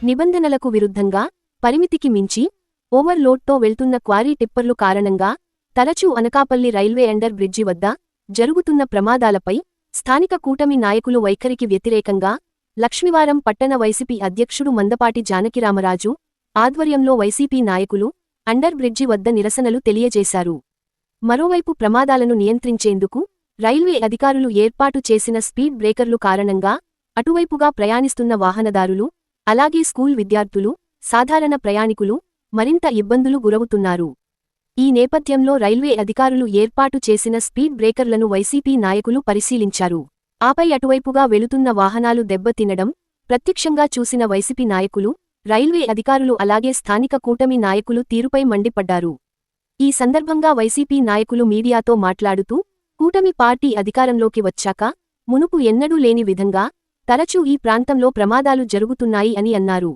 నిబంధనలకు విరుద్ధంగా పరిమితికి మించి ఓవర్లోడ్తో వెళ్తున్న క్వారీ టిప్పర్లు కారణంగా తరచూ అనకాపల్లి రైల్వే అండర్ బ్రిడ్జి వద్ద జరుగుతున్న ప్రమాదాలపై స్థానిక కూటమి నాయకులు వైఖరికి వ్యతిరేకంగా లక్ష్మీవారం పట్టణ వైసీపీ అధ్యక్షుడు మందపాటి జానకిరామరాజు ఆధ్వర్యంలో వైసీపీ నాయకులు అండర్ బ్రిడ్జి వద్ద నిరసనలు తెలియజేశారు. మరోవైపు ప్రమాదాలను నియంత్రించేందుకు రైల్వే అధికారులు ఏర్పాటు చేసిన స్పీడ్ బ్రేకర్లు కారణంగా అటువైపుగా ప్రయాణిస్తున్న వాహనదారులు, అలాగే స్కూల్ విద్యార్థులు, సాధారణ ప్రయాణికులు మరింత ఇబ్బందులు గురవుతున్నారు. ఈ నేపథ్యంలో రైల్వే అధికారులు ఏర్పాటు చేసిన స్పీడ్ బ్రేకర్లను వైసీపీ నాయకులు పరిశీలించారు. ఆపై అటువైపుగా వెళుతున్న వాహనాలు దెబ్బతినడం ప్రత్యక్షంగా చూసిన వైసీపీ నాయకులు, రైల్వే అధికారులు అలాగే స్థానిక కూటమి నాయకులు తీరుపై మండిపడ్డారు. ఈ సందర్భంగా వైసీపీ నాయకులు మీడియాతో మాట్లాడుతూ, కూటమి పార్టీ అధికారంలోకి వచ్చాక మునుపు ఎన్నడూ లేని విధంగా తరచూ ఈ ప్రాంతంలో ప్రమాదాలు జరుగుతున్నాయి అని అన్నారు.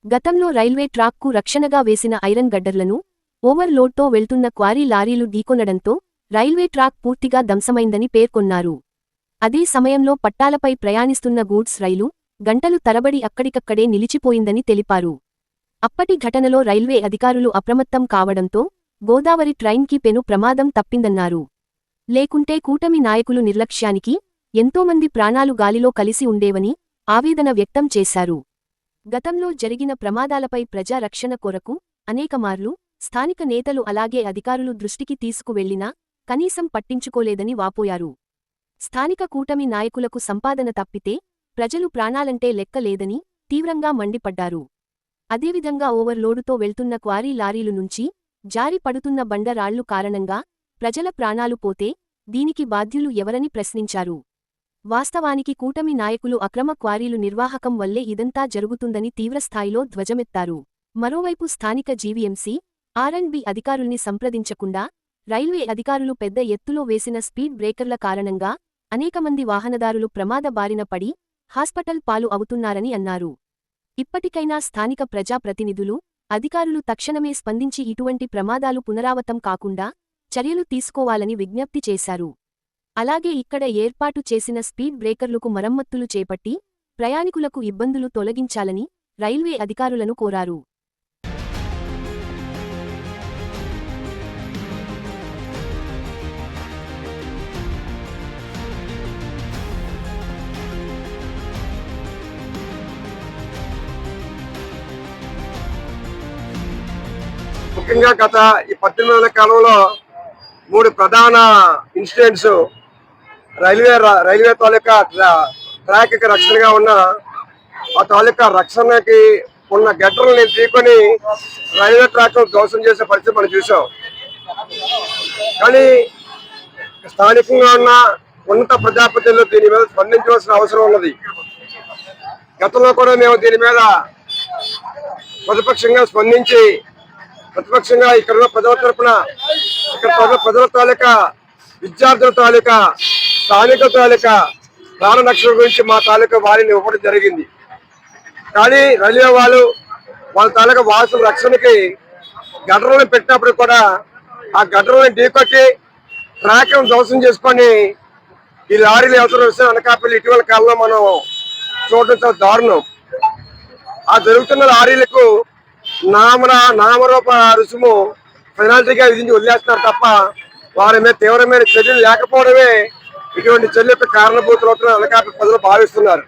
గతంలో రైల్వే ట్రాక్కు రక్షణగా వేసిన ఐరన్ గడ్డర్లను ఓవర్లోడ్తో వెళ్తున్న క్వారీ లారీలు ఢీకొనడంతో రైల్వే ట్రాక్ పూర్తిగా ధ్వంసమైందని పేర్కొన్నారు. అదే సమయంలో పట్టాలపై ప్రయాణిస్తున్న గూడ్స్ రైలు గంటలు తరబడి అక్కడికక్కడే నిలిచిపోయిందని తెలిపారు. అప్పటి ఘటనలో రైల్వే అధికారులు అప్రమత్తం కావడంతో గోదావరి ట్రైన్కి పెను ప్రమాదం తప్పిందన్నారు. లేకుంటే కూటమి నాయకులు నిర్లక్ష్యానికి ఎంతోమంది ప్రాణాలు గాలిలో కలిసి ఉండేవని ఆవేదన వ్యక్తం చేశారు. గతంలో జరిగిన ప్రమాదాలపై ప్రజా రక్షణ కొరకు అనేకమార్లు స్థానిక నేతలు అలాగే అధికారులు దృష్టికి తీసుకువెళ్లినా కనీసం పట్టించుకోలేదని వాపోయారు. స్థానిక కూటమి నాయకులకు సంపాదన తప్పితే ప్రజలు ప్రాణాలంటే లెక్క లేదని తీవ్రంగా మండిపడ్డారు. అదేవిధంగా ఓవర్లోడుతో వెళ్తున్న క్వారీ లారీలు నుంచి జారి పడుతున్న బండరాళ్లు కారణంగా ప్రజల ప్రాణాలు పోతే దీనికి బాధ్యులు ఎవరని ప్రశ్నించారు. వాస్తవానికి కూటమి నాయకులు అక్రమ క్వారీలు నిర్వాహకం వల్లే ఇదంతా జరుగుతుందని తీవ్రస్థాయిలో ధ్వజమెత్తారు. మరోవైపు స్థానిక జీవీఎంసీ, ఆర్&బి అధికారుల్ని సంప్రదించకుండా రైల్వే అధికారులు పెద్ద ఎత్తులో వేసిన స్పీడ్ బ్రేకర్ల కారణంగా అనేకమంది వాహనదారులు ప్రమాద బారిన పడి హాస్పిటల్ పాలు అవుతున్నారని అన్నారు. ఇప్పటికైనా స్థానిక ప్రజాప్రతినిధులు, అధికారులు తక్షణమే స్పందించి ఇటువంటి ప్రమాదాలు పునరావృతం కాకుండా చర్యలు తీసుకోవాలని విజ్ఞప్తి చేశారు. అలాగే ఇక్కడ ఏర్పాటు చేసిన స్పీడ్ బ్రేకర్లకు మరమ్మతులు చేపట్టి ప్రయాణికులకు ఇబ్బందులు తొలగించాలని రైల్వే అధికారులను కోరారు. ముఖ్యంగా గత ఈ 18 నెలల కాలంలో 3 ప్రధాన ఇన్సిడెంట్స్ రైల్వే తాలూకా ట్రాక్ కి రక్షణగా ఉన్న ఆ తాలూకా రక్షణకి ఉన్న గడ్డల్ని ఢీకొని రైల్వే ట్రాక్ ధ్వంసం చేసే పరిస్థితి మనం చూసాం. కానీ స్థానికంగా ఉన్న ఉన్నత ప్రజాప్రతినిధులు దీని మీద స్పందించవలసిన అవసరం ఉన్నది. గతంలో కూడా మేము దీని మీద ప్రతిపక్షంగా స్పందించి ప్రతిపక్షంగా ఇక్కడ ప్రజల తరపున ప్రజల తాలూకా విద్యార్థుల తాలూకా స్థానిక తాలూకా ప్రాణ రక్షణ గురించి మా తాలూకా వారిని ఇవ్వడం జరిగింది. కానీ రైల్వే వాళ్ళు వాళ్ళ తాలూకా వాసుల రక్షణకి గడ్డలను పెట్టినప్పుడు కూడా ఆ గడ్డలను ఢీకొట్టి ట్రాక్ ధ్వంసం చేసుకొని ఈ లారీలు అవసరం వస్తే అనకాపల్లి ఇటీవల కాలంలో మనం చూడటం చాలా దారుణం. ఆ జరుగుతున్న లారీలకు నామరూప రుసుము పెనాల్టీగా విధించి వదిలేస్తున్నారు తప్ప వారి మీద తీవ్రమైన చర్యలు లేకపోవడమే ఇటువంటి చర్యలకు కారణభూతులు అవుతున్న అనకాపల్లి ప్రజలు భావిస్తున్నారు.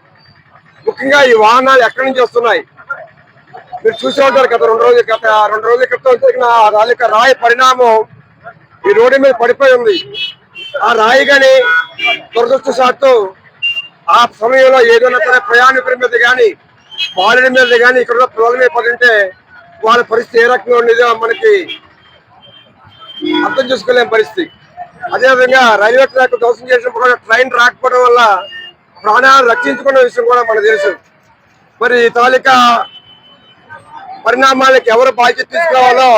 ముఖ్యంగా ఈ వాహనాలు ఎక్కడి నుంచి వస్తున్నాయి మీరు చూసే ఉంటారు. గత 2 రోజుల క్రితం జరిగిన రాయి పరిణామం ఈ రోడ్డు మీద పడిపోయి ఉంది. ఆ రాయి కానీ దురదృష్టవశాత్తు ఆ సమయంలో ఏదైనా సరే ప్రయాణికుల మీద కానీ బాలుడి మీద కానీ ఇక్కడ పిల్లల మీద పడింటే వాళ్ళ పరిస్థితి ఏ రకంగా ఉండేదో మనకి అర్థం చేసుకోలేని పరిస్థితి. అదేవిధంగా రైల్వే ట్రాక్ ధ్వంసం చేసినప్పుడు కూడా ట్రైన్ రాకపోవడం వల్ల ప్రాణాలు రక్షించుకునే విషయం కూడా మనకు తెలుసు. మరి ఈ తాలూకా పరిణామాలకు ఎవరు బాధ్యత తీసుకోవాలో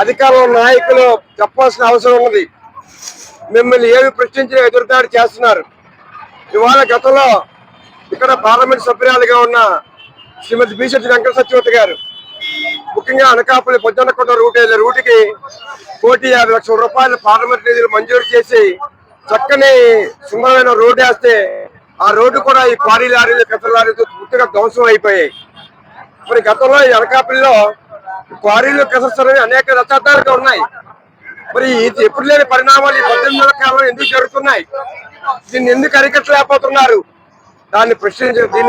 అధికారుల నాయకులు చెప్పాల్సిన అవసరం ఉన్నది. మిమ్మల్ని ఏమి ప్రశ్నించిన ఎదురుదాడి చేస్తున్నారు. ఇవాళ గతంలో ఇక్కడ పార్లమెంట్ సభ్యురాలుగా ఉన్న శ్రీమతి బీసెట్టి వెంకట సత్యవతి గారు ముఖ్యంగా అనకాపల్లి పొద్దున్నకొండ రూట్కి 1,50,00,000 రూపాయలు పార్లమెంట్ నిధులు మంజూరు చేసి చక్కని సుందరమైన రోడ్డు వేస్తే ఆ రోడ్డు కూడా ఈ క్వారీ లారీలు పెద్ద లారీలతో పూర్తిగా ధ్వంసం అయిపోయాయి. మరి గతంలో ఈ అనకాపల్లిలో క్వారీలు కసరసరవి అనేక దశాబ్దాలుగా ఉన్నాయి. మరి ఇది ఎప్పుడు లేని పరిణామాలు ఈ 18 కాలంలో ఎందుకు జరుగుతున్నాయి? దీన్ని ఎందుకు అరికట్టలేకపోతున్నారు? దీన్ని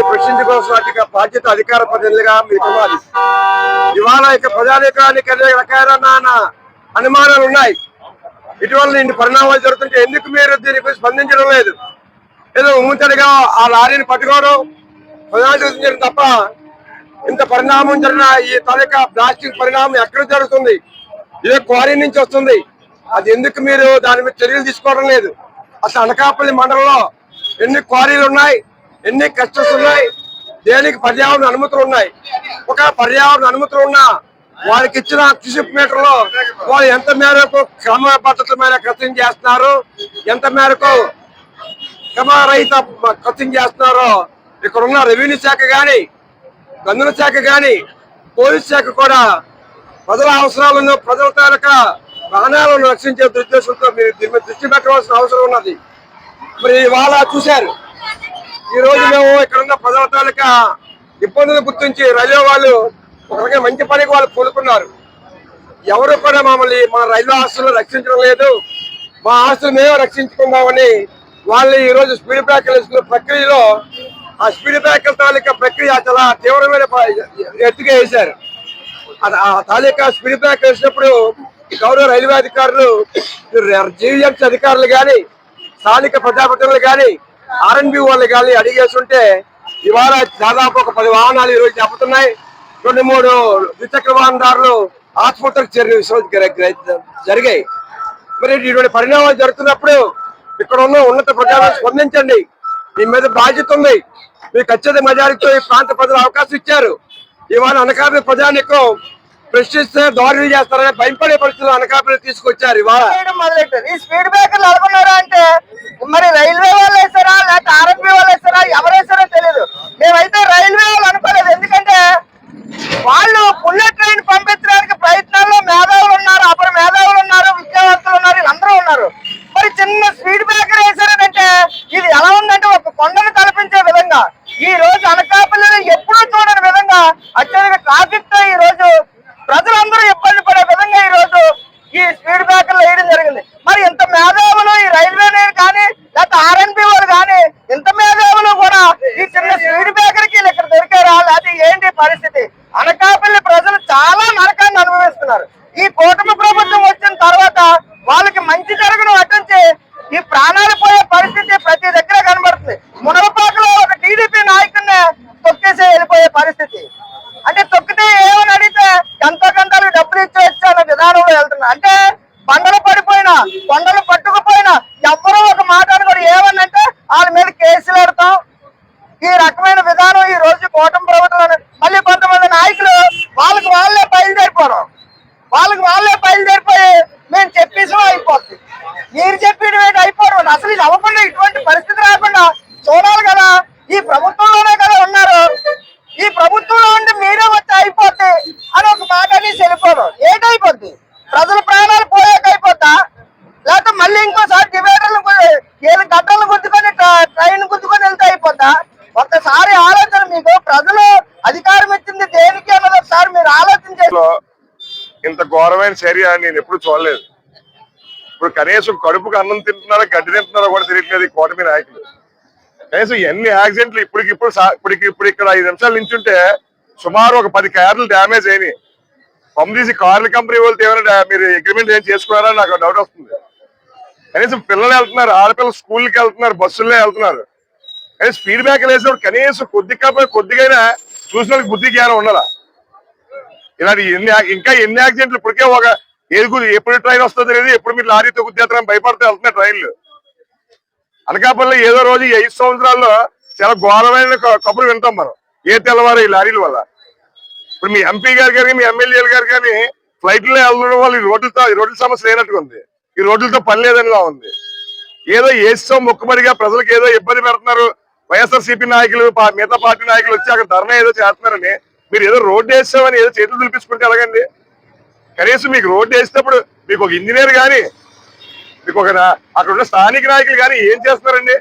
ప్రశ్నించుకోవాల్సిన బాధ్యత అధికార ప్రతినిధులుగా మీకు ఇవ్వాలి. ఇవాళ ఇక ప్రజాధికారానికి అనేక రకాలైన అనుమానాలు ఉన్నాయి. ఇటీవల ఇన్ని పరిణామాలు జరుగుతుంటే ఎందుకు మీరు దీనిపై స్పందించడం లేదు? ఏదో ఉమ్మతడిగా ఆ లారీని పట్టుకోవడం ప్రజాధికారం తప్ప ఇంత పరిణామం జరిగిన ఈ తాలూకా ప్లాస్టిక్ పరిణామం ఎక్కడ జరుగుతుంది? ఏ క్వారీ నుంచి వస్తుంది? అది ఎందుకు మీరు దాని మీద చర్యలు తీసుకోవడం లేదు? అసలు అనకాపల్లి మండలంలో ఎన్ని క్వారీలు ఉన్నాయి, ఎన్ని కస్టర్స్ ఉన్నాయి, దేనికి పర్యావరణ అనుమతులు ఉన్నాయి? ఒక పర్యావరణ అనుమతులు ఉన్నా వాళ్ళకి ఇచ్చిన క్యూసిక్ మీటర్ లో వాళ్ళు ఎంత మేరకు క్రమ పద్ధతులమైన కటింగ్ చేస్తున్నారు, ఎంత మేరకు క్రమరహిత కటింగ్ చేస్తున్నారో ఇక్కడ ఉన్న రెవెన్యూ శాఖ గాని, గనుల శాఖ గాని, పోలీస్ శాఖ కూడా ప్రజల అవసరాలను, ప్రజల తాలూకా ప్రాణాలను రక్షించే ఉద్దేశంతో మీరు దీని మీద దృష్టి పెట్టవలసిన అవసరం ఉన్నది. మరి ఇవాళ చూశారు, ఈ రోజు మేము ఇక్కడ ఉన్న ప్రజల తాలూకా ఇబ్బందులు గుర్తించి రైల్వే వాళ్ళు ఒక రకంగా మంచి పనికి వాళ్ళు కోరుకున్నారు. ఎవరు కూడా మమ్మల్ని మా రైల్వే ఆస్తులను రక్షించడం లేదు, మా ఆస్తులు మేమే రక్షించుకుందామని వాళ్ళు ఈ రోజు స్పీడ్ బ్రేకర్లు వేసుకున్న ప్రక్రియలో ఆ స్పీడ్ బ్రేకర్ తాలూకా ప్రక్రియ చాలా తీవ్రమైన ఎత్తుగా వేశారు. ఆ తాలూకా స్పీడ్ బ్రేకర్ వేసినప్పుడు గౌరవ రైల్వే అధికారులు, జీవీఎంసీ అధికారులు కానీ, స్థానిక ప్రజాప్రతినిధులు కానీ, ఆర్ఎన్బి వాళ్ళు కానీ అడిగేస్తుంటే ఇవాళ దాదాపు ఒక 10 వాహనాలు ఈ రోజు చెప్పుతున్నాయి. 2-3 ద్విచక్ర వాహనదారులు ఆత్మహత్యకు జరిగాయి. మరి ఇటువంటి పరిణామాలు జరుగుతున్నప్పుడు ఇక్కడ ఉన్న ఉన్నత ప్రజలను స్పందించండి. మీ మీద బాధ్యత ఉంది. మీకు ఖచ్చిత మెజారిటీతో ఈ ప్రాంత ప్రజలు అవకాశం ఇచ్చారు. ఇవాళ అనకాపల్లి ప్రజానికం ప్రశ్నిస్తే దాడులు చేస్తారని భయపడే పరిస్థితులు అనకాపల్లి తీసుకొచ్చారు. ఇవాళ ఈ స్పీడ్ బ్రేకర్లు అనుకున్నారా అంటే మరి రైల్వే వాళ్ళు వేసారా లేకపోతే ఆర్ఎంపీ వాళ్ళు వేసారా, ఎవరు వేసారో తెలియదు. మేమైతే రైల్వే వాళ్ళు అనుకోలేదు. ఎందుకంటే వాళ్ళు బుల్లెట్ ట్రైన్ పంపించడానికి ప్రయత్నాల్లో మేధావులు ఉన్నారు, అప్పుడు మేధావులు ఉన్నారు, విద్యావంతులు ఉన్నారు, వీళ్ళందరూ ఉన్నారు. మరి చిన్న స్పీడ్ బ్రేకర్ వేసారంటే ఇది ఎలా ఉందంటే ఒక కొండను తలపించే విధంగా ఈ రోజు అనకాపల్లిలో ఎప్పుడూ చూడని విధంగా అత్యధిక ట్రాఫిక్ తో ఈ రోజు ప్రజలందరూ ఇబ్బంది పడే విధంగా ఈ రోజు ఈ స్పీడ్ బ్రేకర్లు వేయడం జరిగింది. మరి ఇంత మేధావులు ఈ రైల్వే కానీ లేకపోతే ఆర్ఎన్బి వాళ్ళు కానీ ఇంత మేధావులు కూడా ఈ చిన్న స్పీడ్ బ్రేకర్ కి ఇక్కడ దొరికారా లేకపోతే ఏంటి పరిస్థితి? అనకాపల్లి ప్రజలు చాలా నరకాన్ని అనుభవిస్తున్నారు. ఈ కూటమి ప్రభుత్వం వచ్చిన తర్వాత వాళ్ళకి మంచి జరగడం అటుంచి ఈ ప్రాణాలు పోయే పరిస్థితి ప్రతి దగ్గర కనబడుతుంది. మునగపాకలో ఒక టీడీపీ నాయకుడిని తొక్కేసి వెళ్ళిపోయే పరిస్థితి. అంటే తొక్కితే ఏమని అడిగితే ఎంతో గంటలు డబ్బులు ఇచ్చేసి అన్న విధానంలో వెళ్తున్నా. అంటే బండలు పడిపోయినా, కొండలు పట్టుకుపోయినా ఎవరో ఒక మాట కూడా ఏమన్నంటే వాళ్ళ మీద కేసులు పెడతాం. ఈ రకమైన విధానం ఈ రోజు కూటమి ప్రభుత్వంలో మళ్ళీ కొంతమంది నాయకులు వాళ్ళకి వాళ్ళే బయలుదేరిపోయి మేము చెప్పేసి అయిపోతుంది, మీరు చెప్పేది అయిపోవడం. అసలు ఇది అవ్వకుండా ఇటువంటి పరిస్థితి రాకుండా చూడాలి కదా. ఈ ప్రభుత్వంలోనే కదా ఉన్నారు, ఈ ప్రభుత్వంలో ఉండి మీరే వచ్చి అయిపోద్ది అని ఒక మాట అనేసి వెళ్ళిపోవడం ఏంటైపోద్ది? ప్రజల ప్రాణాలు పోయాక అయిపోద్దా లేకపోతే మళ్ళీ ఇంకోసారి డివైడర్లు ఏడు గడ్డలు గుద్దుకొని ట్రైన్ గుద్దుకొని వెళ్తే అయిపోద్దా? ఒక్కసారి ఆలోచన, మీకు ప్రజలు అధికారం ఇచ్చింది దేనికి అన్నది ఒకసారి మీరు ఆలోచించే. ఇంత ఘోరమైన చర్య నేను ఎప్పుడు చూడలేదు. ఇప్పుడు కనీసం కడుపుకు అన్నం తింటున్నారో గడ్డి తింటున్నారో కూడా తెలియట్లేదు ఈ కూటమి నాయకులు. కనీసం ఎన్ని యాక్సిడెంట్లు ఇప్పుడు ఇక్కడ 5 నిమిషాలు నించుంటే సుమారు ఒక 10 కార్లు డ్యామేజ్ అయినాయి. పంపించి కార్ల కంపెనీ వాళ్ళతో ఏమైనా మీరు అగ్రిమెంట్ ఏం చేసుకున్నారా నాకు డౌట్ వస్తుంది. కనీసం పిల్లలు వెళ్తున్నారు, ఆడపిల్లలు స్కూల్కి వెళ్తున్నారు, బస్సుల్లో వెళ్తున్నారు. కానీ స్పీడ్ బ్రేకర్ వేసినప్పుడు కనీసం కొద్దిగైనా చూసిన వాళ్ళకి బుద్ధి జ్ఞానం ఉండాలా? ఇలాంటి ఇంకా ఎన్ని యాక్సిడెంట్లు ఇప్పటికే ఒక ఎప్పుడు ట్రైన్ వస్తుందో తెలియదు, ఎప్పుడు మీరు లారీతో గుద్దేస్తారని భయపడితే వెళ్తున్నాయి ట్రైన్లు. అనకాపల్లి ఏదో రోజు 5 సంవత్సరాల్లో చాలా ఘోరమైన కబురు వింటాం మనం ఏ తెల్లవారు ఈ లారీల వల్ల. ఇప్పుడు మీ ఎంపీ గారు కానీ మీ ఎమ్మెల్యేలు గారు కానీ ఫ్లైట్లో వెళ్ళడం వల్ల ఈ రోడ్ల సమస్య లేనట్టుగా ఉంది, ఈ రోడ్లతో పని లేదనిలా ఉంది. ఏదో ఏసో మొక్కుబడిగా ప్రజలకు ఏదో ఇబ్బంది పెడుతున్నారు వైఎస్ఆర్సీపీ నాయకులు, మిగతా పార్టీ నాయకులు వచ్చి అక్కడ ధర్నా ఏదో చేస్తున్నారని మీరు ఏదో రోడ్డు వేస్తామని ఏదో చేతులు దులిపించుకుంటే ఎలాగండి? కనీసం మీకు రోడ్డు వేసినప్పుడు మీకు ఒక ఇంజనీర్ కానీ, మీకు ఒక అక్కడ ఉన్న స్థానిక నాయకులు కానీ ఏం చేస్తున్నారండి?